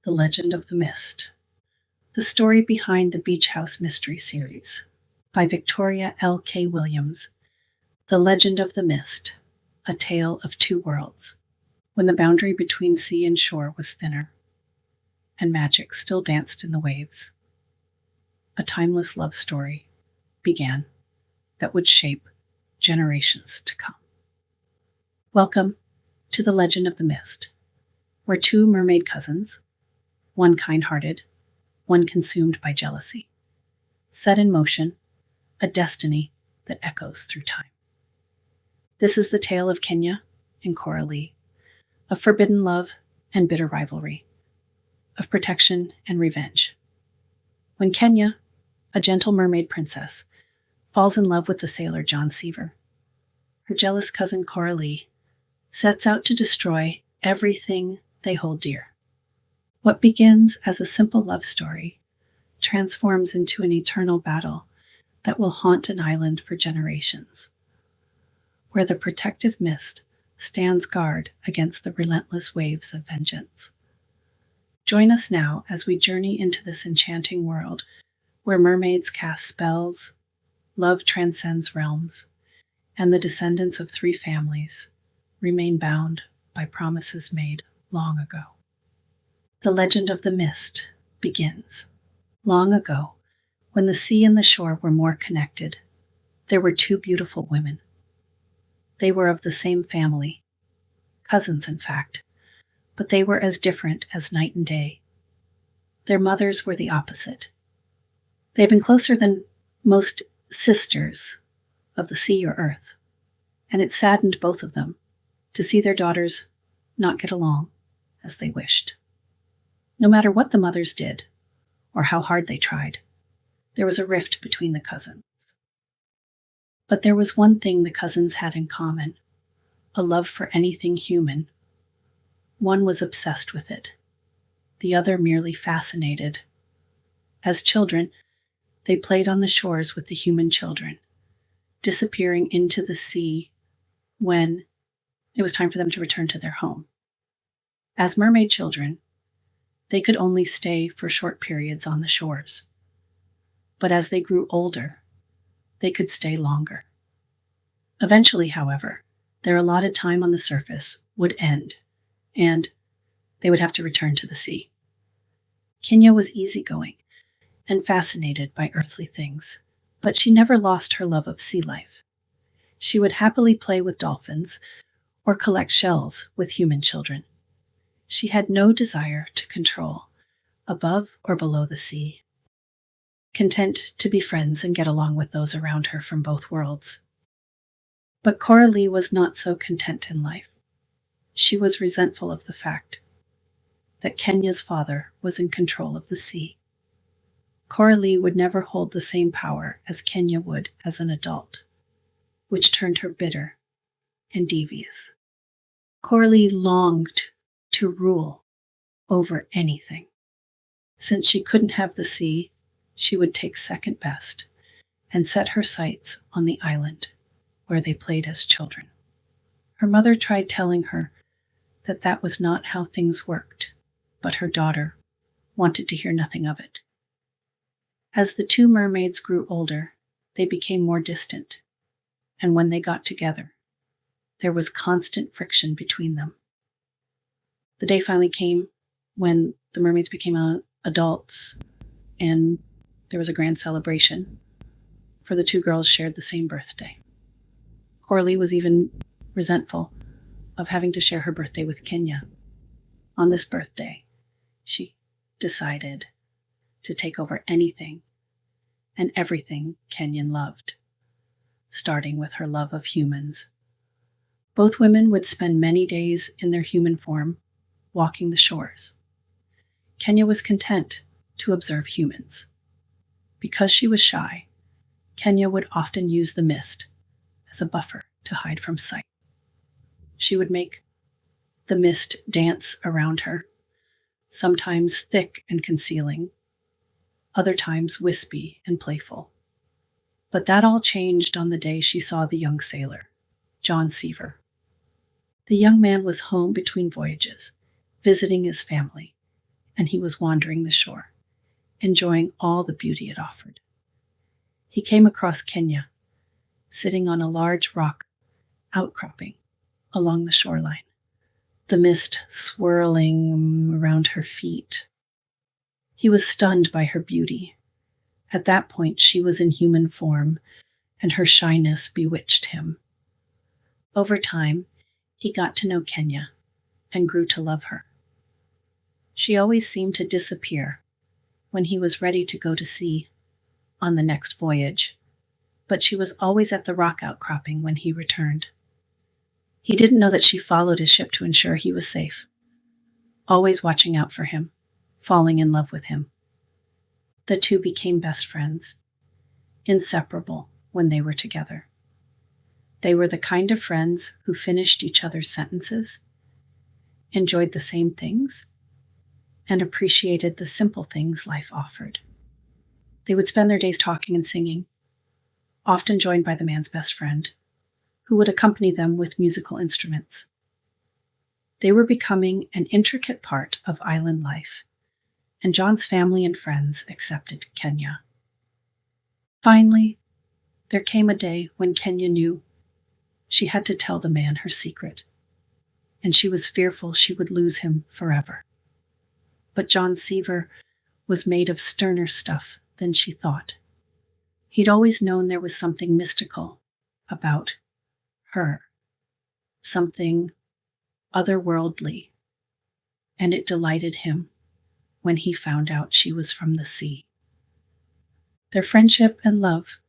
The Legend of the Mist. The story behind the Beach House Mystery Series by Victoria L. K. Williams. The Legend of the Mist, a tale of two worlds, when the boundary between sea and shore was thinner, and magic still danced in the waves. A timeless love story began that would shape generations to come. Welcome to The Legend of the Mist, where two mermaid cousins, one kind-hearted, one consumed by jealousy, set in motion a destiny that echoes through time. This is the tale of Kenya and Coralie, of forbidden love and bitter rivalry, of protection and revenge. When Kenya, a gentle mermaid princess, falls in love with the sailor John Seaver, her jealous cousin Coralie sets out to destroy everything they hold dear. What begins as a simple love story transforms into an eternal battle that will haunt an island for generations, where the protective mist stands guard against the relentless waves of vengeance. Join us now as we journey into this enchanting world where mermaids cast spells, love transcends realms, and the descendants of three families remain bound by promises made long ago. The Legend of the Mist begins. Long ago, when the sea and the shore were more connected, there were two beautiful women. They were of the same family, cousins in fact, but they were as different as night and day. Their mothers were the opposite. They had been closer than most sisters of the sea or earth, and it saddened both of them to see their daughters not get along as they wished. No matter what the mothers did, or how hard they tried, there was a rift between the cousins. But there was one thing the cousins had in common: a love for anything human. One was obsessed with it, the other merely fascinated. As children, they played on the shores with the human children, disappearing into the sea when it was time for them to return to their home. As mermaid children, they could only stay for short periods on the shores. But as they grew older, they could stay longer. Eventually, however, their allotted time on the surface would end, and they would have to return to the sea. Kenya was easygoing and fascinated by earthly things, but she never lost her love of sea life. She would happily play with dolphins or collect shells with human children. She had no desire to control, above or below the sea, content to be friends and get along with those around her from both worlds. But Coralie was not so content in life. She was resentful of the fact that Kenya's father was in control of the sea. Coralie would never hold the same power as Kenya would as an adult, which turned her bitter and devious. Coralie longed to rule over anything. Since she couldn't have the sea, she would take second best and set her sights on the island where they played as children. Her mother tried telling her that that was not how things worked, but her daughter wanted to hear nothing of it. As the two mermaids grew older, they became more distant, and when they got together, there was constant friction between them. The day finally came when the mermaids became adults, and there was a grand celebration, for the two girls shared the same birthday. Coralie was even resentful of having to share her birthday with Kenya. On this birthday, she decided to take over anything and everything Kenyan loved, starting with her love of humans. Both women would spend many days in their human form, walking the shores. Kenya was content to observe humans. Because she was shy, Kenya would often use the mist as a buffer to hide from sight. She would make the mist dance around her, sometimes thick and concealing, other times wispy and playful. But that all changed on the day she saw the young sailor, John Seaver. The young man was home between voyages, visiting his family, and he was wandering the shore, enjoying all the beauty it offered. He came across Kenya, sitting on a large rock outcropping along the shoreline, the mist swirling around her feet. He was stunned by her beauty. At that point, she was in human form, and her shyness bewitched him. Over time, he got to know Kenya and grew to love her. She always seemed to disappear when he was ready to go to sea on the next voyage, but she was always at the rock outcropping when he returned. He didn't know that she followed his ship to ensure he was safe, always watching out for him, falling in love with him. The two became best friends, inseparable when they were together. They were the kind of friends who finished each other's sentences, enjoyed the same things, and appreciated the simple things life offered. They would spend their days talking and singing, often joined by the man's best friend, who would accompany them with musical instruments. They were becoming an intricate part of island life, and John's family and friends accepted Kenya. Finally, there came a day when Kenya knew she had to tell the man her secret, and she was fearful she would lose him forever. But John Seaver was made of sterner stuff than she thought. He'd always known there was something mystical about her, something otherworldly, and it delighted him when he found out she was from the sea. Their friendship and love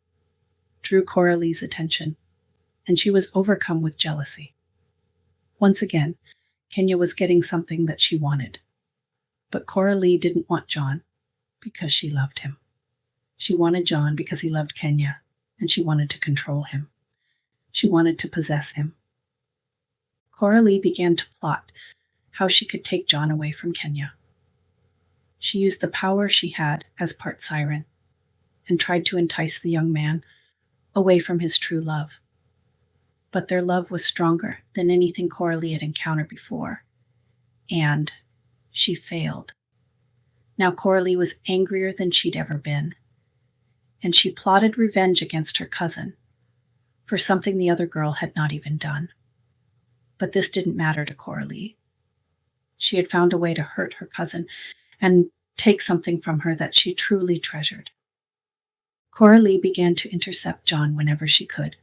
drew Coralie's attention, and she was overcome with jealousy. Once again, Kenya was getting something that she wanted, but Coralie didn't want John because she loved him. She wanted John because he loved Kenya, and she wanted to control him. She wanted to possess him. Coralie began to plot how she could take John away from Kenya. She used the power she had as part siren and tried to entice the young man away from his true love. But their love was stronger than anything Coralie had encountered before, and she failed. Now Coralie was angrier than she'd ever been, and she plotted revenge against her cousin for something the other girl had not even done. But this didn't matter to Coralie. She had found a way to hurt her cousin and take something from her that she truly treasured. Coralie began to intercept John whenever she could,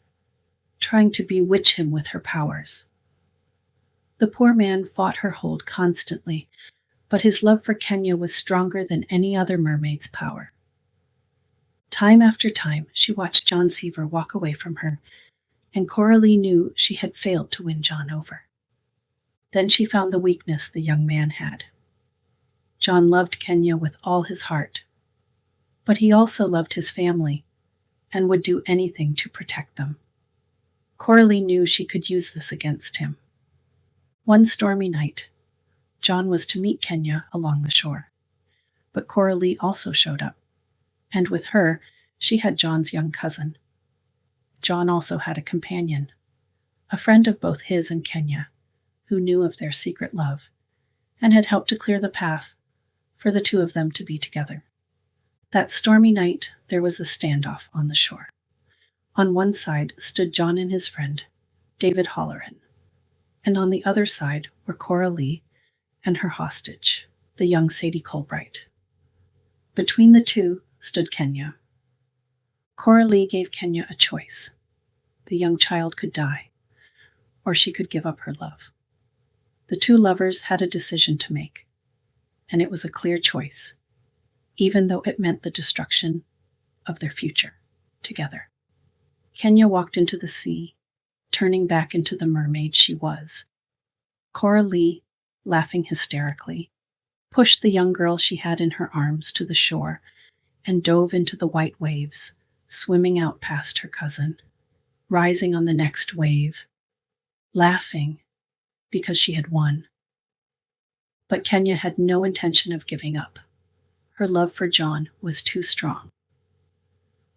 trying to bewitch him with her powers. The poor man fought her hold constantly, but his love for Kenya was stronger than any other mermaid's power. Time after time, she watched John Seaver walk away from her, and Coralie knew she had failed to win John over. Then she found the weakness the young man had. John loved Kenya with all his heart, but he also loved his family and would do anything to protect them. Coralie knew she could use this against him. One stormy night, John was to meet Kenya along the shore, but Coralie also showed up, and with her, she had John's young cousin. John also had a companion, a friend of both his and Kenya, who knew of their secret love and had helped to clear the path for the two of them to be together. That stormy night, there was a standoff on the shore. On one side stood John and his friend, David Holleran, and on the other side were Coralie and her hostage, the young Sadie Colbright. Between the two stood Kenya. Coralie gave Kenya a choice. The young child could die, or she could give up her love. The two lovers had a decision to make, and it was a clear choice, even though it meant the destruction of their future together. Kenya walked into the sea, turning back into the mermaid she was. Coralie, laughing hysterically, pushed the young girl she had in her arms to the shore and dove into the white waves, swimming out past her cousin, rising on the next wave, laughing because she had won. But Kenya had no intention of giving up. Her love for John was too strong.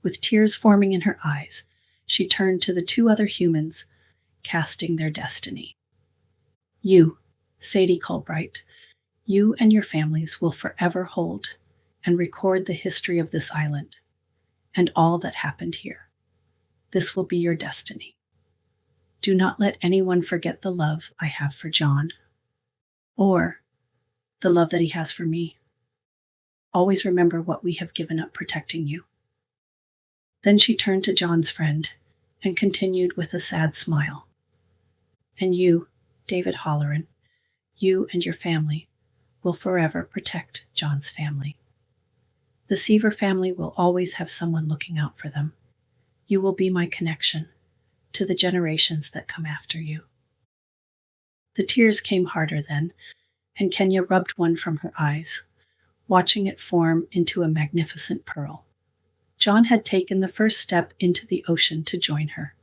With tears forming in her eyes, she turned to the two other humans, casting their destiny. You, Sadie Colbright, You and your families will forever hold and record the history of this island and all that happened here. This will be your destiny. Do not let anyone forget the love I have for John, or the love that he has for me. Always remember what we have given up protecting you." Then she turned to John's friend and continued with a sad smile. "And you, David Holleran, you and your family will forever protect John's family. The Seaver family will always have someone looking out for them. You will be my connection to the generations that come after you." The tears came harder then, and Kenya rubbed one from her eyes, watching it form into a magnificent pearl. John had taken the first step into the ocean to join her,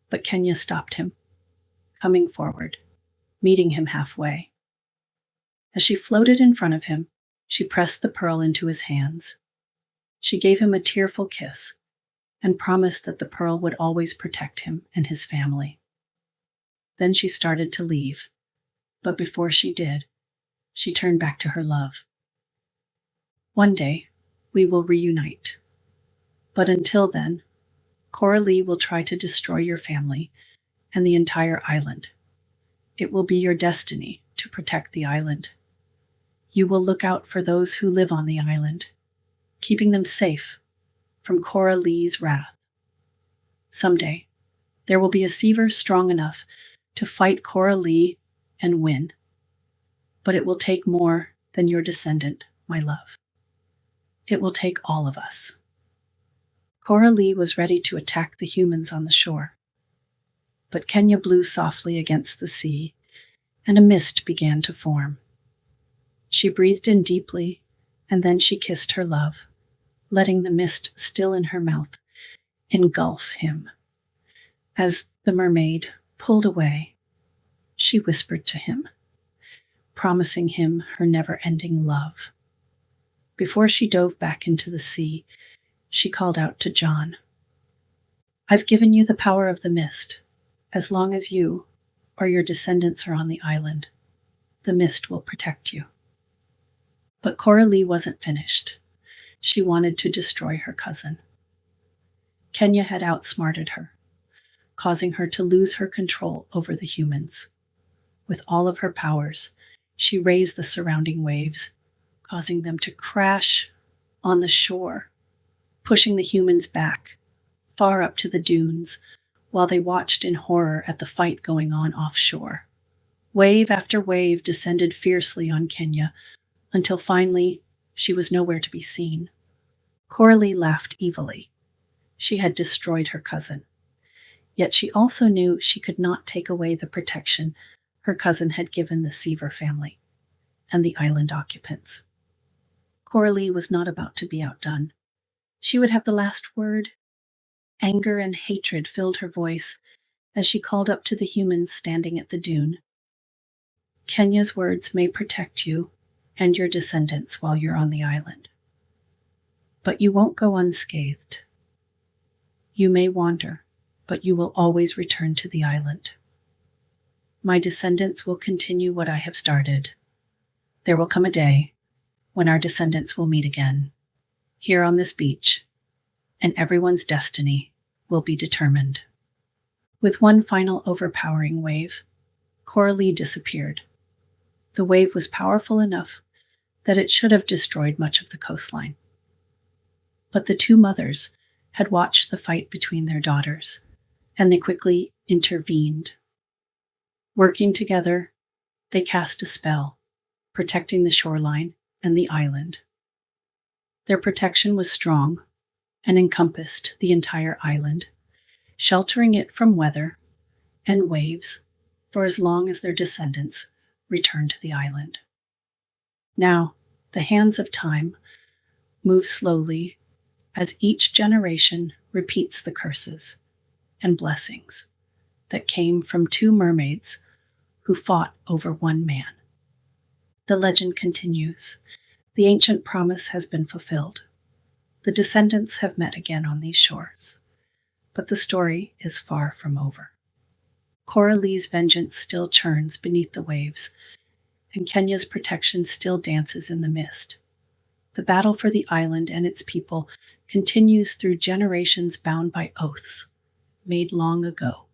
but Kenya stopped him, coming forward, meeting him halfway. As she floated in front of him, she pressed the pearl into his hands. She gave him a tearful kiss and promised that the pearl would always protect him and his family. Then she started to leave, but before she did, she turned back to her love. "One day, we will reunite. But until then, Coralie will try to destroy your family and the entire island. It will be your destiny to protect the island. You will look out for those who live on the island, keeping them safe from Coralie's wrath. Someday, there will be a Seaver strong enough to fight Coralie and win. But it will take more than your descendant, my love. It will take all of us." Coralie was ready to attack the humans on the shore, but Kenya blew softly against the sea, and a mist began to form. She breathed in deeply, and then she kissed her love, letting the mist still in her mouth engulf him. As the mermaid pulled away, she whispered to him, promising him her never-ending love. Before she dove back into the sea, she called out to John, "I've given you the power of the mist. As long as you or your descendants are on the island, the mist will protect you." But Coralie wasn't finished. She wanted to destroy her cousin. Kenya had outsmarted her, causing her to lose her control over the humans. With all of her powers, she raised the surrounding waves, causing them to crash on the shore, pushing the humans back, far up to the dunes, while they watched in horror at the fight going on offshore. Wave after wave descended fiercely on Kenya, until finally she was nowhere to be seen. Coralie laughed evilly. She had destroyed her cousin. Yet she also knew she could not take away the protection her cousin had given the Seaver family and the island occupants. Coralie was not about to be outdone. She would have the last word. Anger and hatred filled her voice as she called up to the humans standing at the dune. "Kenya's words may protect you and your descendants while you're on the island. But you won't go unscathed. You may wander, but you will always return to the island. My descendants will continue what I have started. There will come a day when our descendants will meet again, here on this beach, and everyone's destiny will be determined." With one final overpowering wave, Coralie disappeared. The wave was powerful enough that it should have destroyed much of the coastline. But the two mothers had watched the fight between their daughters, and they quickly intervened. Working together, they cast a spell, protecting the shoreline and the island. Their protection was strong and encompassed the entire island, sheltering it from weather and waves for as long as their descendants returned to the island. Now, the hands of time move slowly as each generation repeats the curses and blessings that came from two mermaids who fought over one man. The legend continues. The ancient promise has been fulfilled. The descendants have met again on these shores. But the story is far from over. Coralie's vengeance still churns beneath the waves, and Kenya's protection still dances in the mist. The battle for the island and its people continues through generations bound by oaths made long ago.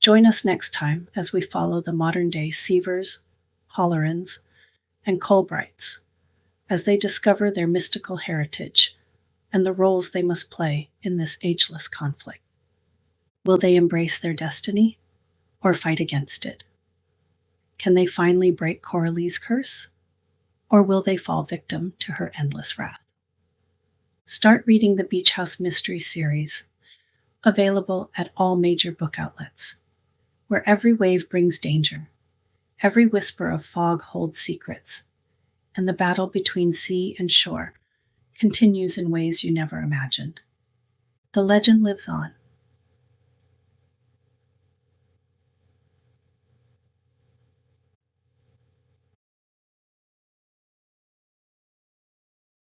Join us next time as we follow the modern-day Seavers, Hollerans, and Colbrights as they discover their mystical heritage and the roles they must play in this ageless conflict. Will they embrace their destiny or fight against it? Can they finally break Coralie's curse, or will they fall victim to her endless wrath? Start reading the Beach House Mystery series, available at all major book outlets, where every wave brings danger, every whisper of fog holds secrets, and the battle between sea and shore continues in ways you never imagined. The legend lives on,